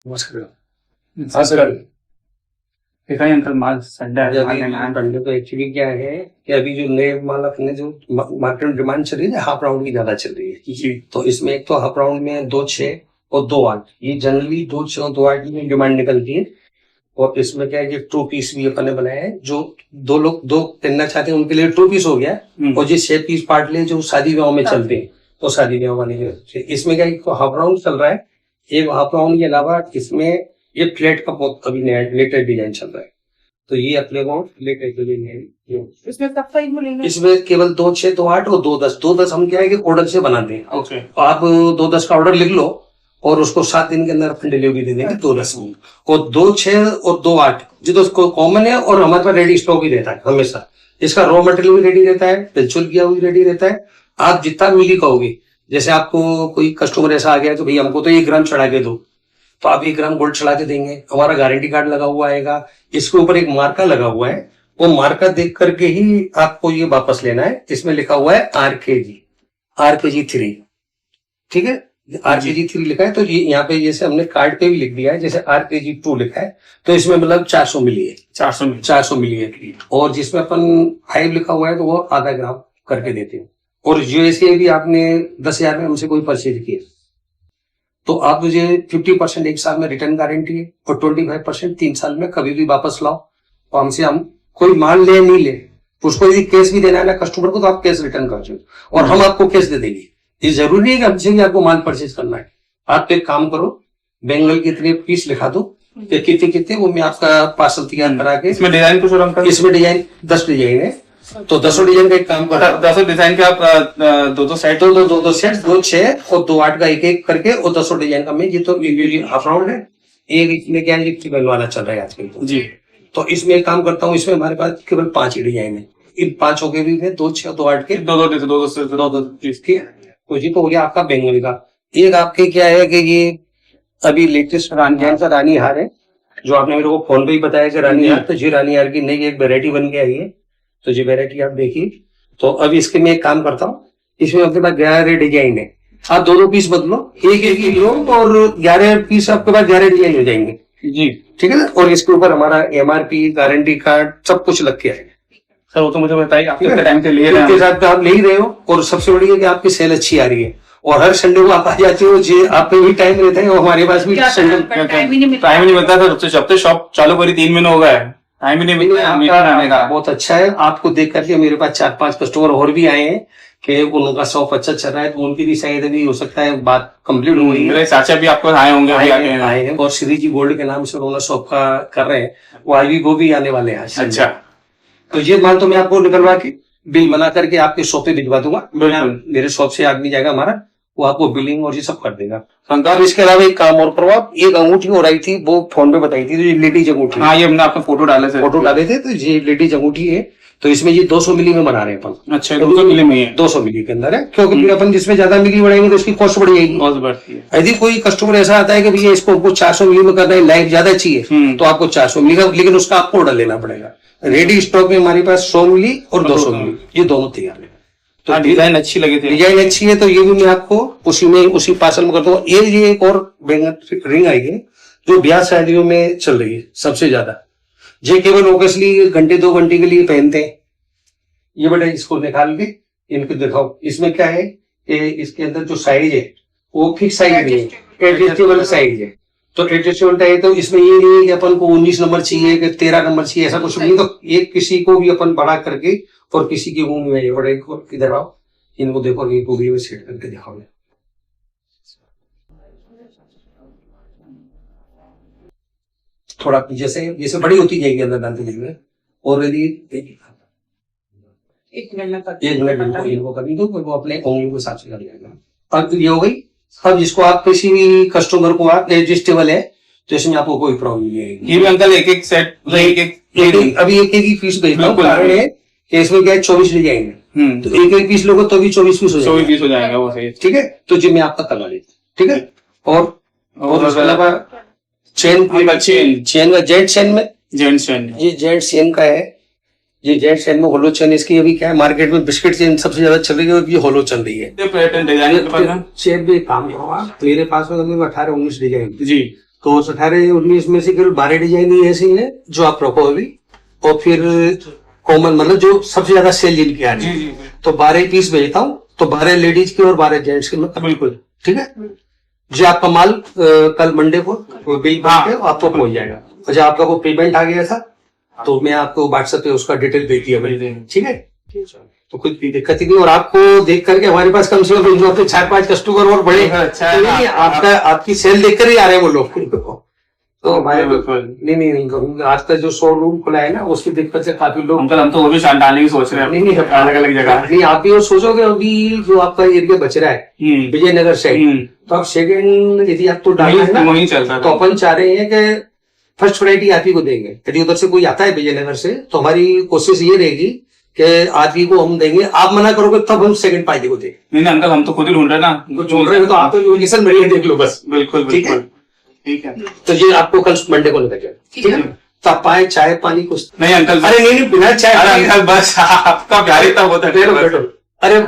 नमस्कार। हाँ सर। देखा ही अंकल माल संडे है, माल नहीं आया। संडे तो एक्चुअली क्या है कि अभी जो नए माल अपने जो मार्केट में डिमांड चल रही है हाफ राउंड की ज्यादा चल रही है जी। तो इसमें एक तो हाफ राउंड में 2-6 और 2-8 ये जनरली 2-6 और 2-8 की डिमांड निकलती है। और इसमें क्या है कि 2 पीस भी अपन ने बनाया है जो दो लोग दो पहनना चाहते हैं उनके लिए 2 पीस हो गया और जो 6 पीस पार्ट ले जो शादी ब्याह में चलते हैं तो शादी ब्याह वाले के इसमें क्या है हाफ राउंड चल रहा है। एक हाफ राउंड के अलावा इसमें ये फ्लैट का बहुत अभी नया लेटेस्ट डिजाइन चल रहा है तो ये अपने को लेटेस्ट डिजाइन है। इसमें कब तक मिलेंगे? इसमें केवल 2-6 2-8 और 2-10 2-10 हम क्या है कि ऑर्डर से बनाते हैं। ओके। तो आप 2-10 का ऑर्डर लिख लो और उसको 7 दिन के अंदर अपन डिलीवरी दे देंगे 2-10 में। और 2-6 और 2-8 जो तो कॉमन है और हमारे पास रेडी स्टॉक ही रहता है हमेशा। इसका रॉ मटेरियल भी रेडी रहता है, पिलचुल किया हुआ भी रेडी रहता है। आप जितना मिली कहोगे, जैसे आपको कोई कस्टमर ऐसा आ गया तो भैया हमको तो 1 ग्राम चढ़ा के दो तो आप 1 ग्राम गोल्ड चढ़ा के देंगे। हमारा गारंटी कार्ड लगा हुआ आएगा, इसके ऊपर एक मार्का लगा हुआ है, वो मार्का देख करके ही आपको ये वापस लेना है। इसमें लिखा हुआ है आरकेजी 3, ठीक है। आरकेजी 3 लिखा है तो ये यहाँ पे जैसे हमने कार्ड पे भी लिख दिया है जैसे आरकेजी 2 लिखा है तो इसमें मतलब 400 मिली है, 400 मिली है। और जिसमें अपन 5 लिखा हुआ है तो वो आधा ग्राम करके देते हैं। और यूएसए भी आपने 10,000 में हमसे कोई परचेज किया तो आप मुझे 50% 1 साल में रिटर्न गारंटी है और 25% 3 साल में कभी भी वापस लाओ। और हमसे हम कोई माल ले नहीं ले उसको यदि कैश भी देना है ना कस्टमर को तो आप कैश रिटर्न कर दो और हम आपको कैश दे देंगे। ये जरूरी नहीं है कि हमसे भी आपको माल परचेज करना है। आप एक काम करो, बेंगल के इतने पीस लिखा दो कितने वो मैं आपका पार्सल तैयार करा के। इसमें डिजाइन कुछ और अंकल? इसमें डिजाइन 10 डिजाइन है तो 10 डिजाइन का एक काम करो। 10 डिजाइन के आप 2 सेट, 2 सेट 2-6 और 2-8 का एक करके और 10 डिजाइन का में ये तो हाफ राउंड है। एक इसमें क्या है कि बनवाना चल रहा है आजकल जी। तो इसमें एक काम करता हूँ, इसमें हमारे पास केवल 5 ही डिजाइन है। इन 5 के भी 2-6 2-8 के 2 पीस के तो ये तो हो गया आपका बेंगल का। एक आपके क्या है कि ये अभी लेटेस्ट रानी हार है जो आपने मेरे को फोन पे ही बताया कि रानी हार, तो ये रानी हार की नई एक वेरायटी बन के आई है तो ये वेरायटी आप देखिए। तो अब इसके मैं एक काम करता हूँ, इसमें आपके पास 11 डिजाइन है, आप 2 बदलो, एक लो और 11 पीस आपके पास 11 डिजाइन हो जाएंगे जी, ठीक है ना। और इसके ऊपर हमारा एमआरपी गारंटी कार्ड सब कुछ लग के आएगा। सर वो तो मुझे बताइए, आप कितने टाइम से ले रहे हैं? इसके साथ आप ले ही रहे हो और सबसे बड़ी है कि आपकी सेल अच्छी आ रही है और हर संडे को आप आ जाते हो, जी आप पे भी टाइम रहता है और हमारे पास भी टाइम ही नहीं मिलता सर। जब से शॉप चालू करी 3 महीने हो गए, टाइम ही नहीं मिलता। बहुत अच्छा है, आपको देख करके मेरे पास 4-5 कस्टमर और भी आए हैं कि उनका शॉप अच्छा चल रहा है तो उनकी भी शायद अभी हो सकता है बात कंप्लीट हो गई है। मेरे चाचा भी आपको आए होंगे, आए हैं और श्री जी गोल्ड के नाम से उन्होंने शॉप का कर रहे हैं, वो अभी वो भी आने वाले हैं। अच्छा, तो ये माल तो मैं आपको निकलवा के बिल बना करके आपके शॉप पे भिजवा दूंगा। मेरे शॉप से आदमी जाएगा हमारा, वो आपको बिलिंग और ये सब कर देगा। अब इसके अलावा एक काम और करो, आप एक अंगूठी हो रही थी वो फोन पे बताई थी तो ये लेडीज अंगूठी। हाँ, ये हमने आपको फोटो डाले थे तो ये लेडीज अंगूठी है तो इसमें ये 200 मिली में बना रहे हैं अपन। अच्छा, 200 मिली में है? 200 मिली के अंदर है क्योंकि फिर अपन जिसमें ज्यादा मिली बढ़ाएंगे तो उसकी कॉस्ट बढ़ जाएगी। यदि कोई कस्टमर ऐसा आता है कि भैया इसको हमको 400 मिली में करना है, लाइफ ज्यादा चाहिए तो आपको 400 मिली का, लेकिन उसका आपको ऑर्डर लेना पड़ेगा। रेडी स्टॉक में हमारे पास 100 मिली और 200 मिली ये दोनों तैयार है। तो डिजाइन अच्छी लगी थी, डिजाइन अच्छी है तो ये भी मैं आपको उसी पार्सल में कर दूंगा। ये एक और रिंग आई है जो ब्याह शादियों में चल रही है सबसे ज्यादा, ये केवल ओकेसली 1-2 घंटे के लिए पहनते हैं। ये बेटा इसको निकाल के इनको दिखाओ, इसमें क्या है इसके अंदर जो साइज है वो फिक्स साइज नहीं है, एडजस्टेबल साइज है। तो एडजस्टेबल है तो इसमें ये नहीं है कि अपन को 19 नंबर चाहिए कि 13 नंबर चाहिए, ऐसा कुछ नहीं। तो एक किसी को भी अपन बड़ा करके और किसी की ऊँग में बड़े इधर आओ, इनको देखो ये पूरी में सेट करके दिखाओ। थोड़ा जैसे बड़ी होती जाएगी अंदर डालते जाएंगे और यदि 1 मिनट इनको करनी दो, वो अपने उंगली के साथ से कर जाएगा। अब ये हो गई। अब जिसको आप किसी भी कस्टमर को आप एडजस्टेबल है तो इसमें आपको कोई प्रॉब्लम नहीं आएगी। ये भी अंकल एक सेट अभी एक ही पीस भेजना हूँ, कारण है कि इसमें क्या है 24 डिजाइन है तो एक पीस लोगे तो भी 24 पीस हो जाएगा वो सही, ठीक है। तो जी मैं आपका करवा देता, ठीक है। और उसके अलावा चेन का जेंट चेन ये जेंट चेन का है, ये जेंट चेन में होलो चेन इसकी अभी क्या है मार्केट में बिस्किट चेन सबसे ज्यादा चल रही है, ये होलो चल रही है। डिजाइन चेन भी काम होगा मेरे पास में 18-19 डिजाइन जी। तो 18-19 में से केवल 12 डिजाइन ही ऐसी हैं जो आप रखो अभी, और फिर कॉमन मतलब जो सबसे ज्यादा सेल जिनकी आ रही जी है, जी तो 12 पीस भेजता हूँ, तो 12 लेडीज की और 12 जेंट्स की मतलब बिल्कुल। ठीक है जी। आपका माल कल मंडे को बिल बन के आपको पहुंच जाएगा। और जब आपका वो पेमेंट आ गया था तो मैं आपको व्हाट्सएप पे उसका डिटेल भेज दिया मैंने, ठीक है। तो कुछ भी दिक्कत ही नहीं, और आपको देख करके हमारे पास कम से कम इन लोग के 4-5 कस्टमर और बड़े अच्छा है तो नहीं, आपका आपकी सेल देखकर ही आ रहे हैं वो लोग। तो हमारे नहीं आज का जो शोरूम खुला है ना उसकी दिक्कत से काफी लोग, अंकल हम तो वो भी डालने की सोच रहे हैं नहीं अलग अलग जगह। नहीं, आप भी और सोचोगे अभी जो आपका एरिया बच रहा है विजयनगर साइड, तो आप सेकंड यदि आपको डालना है ना वही चलता तो अपन चाह रहे हैं कि फर्स्ट वैरायटी आप ही को देंगे। यदि उधर से कोई आता है विजयनगर से तो हमारी कोशिश ये रहेगी कि आप ही को हम देंगे, आप मना करोगे तब हम सेकंड पार्टी को देंगे। नहीं अंकल हम तो खुद ही ढूंढ रहे ना, ढूंढ रहे हो तो आप लोकेशन बढ़िया देख लो बस। बिल्कुल ठीक है? बिल्कुल ठीक है। तो ये आपको कल मंडे को लगेगा, ठीक है। तो आप पाए चाय पानी कुछ, नहीं अंकल, अरे नहीं बिना चाय अरे अंकल बस आपका प्यार ही था वो था। बैठो। अरे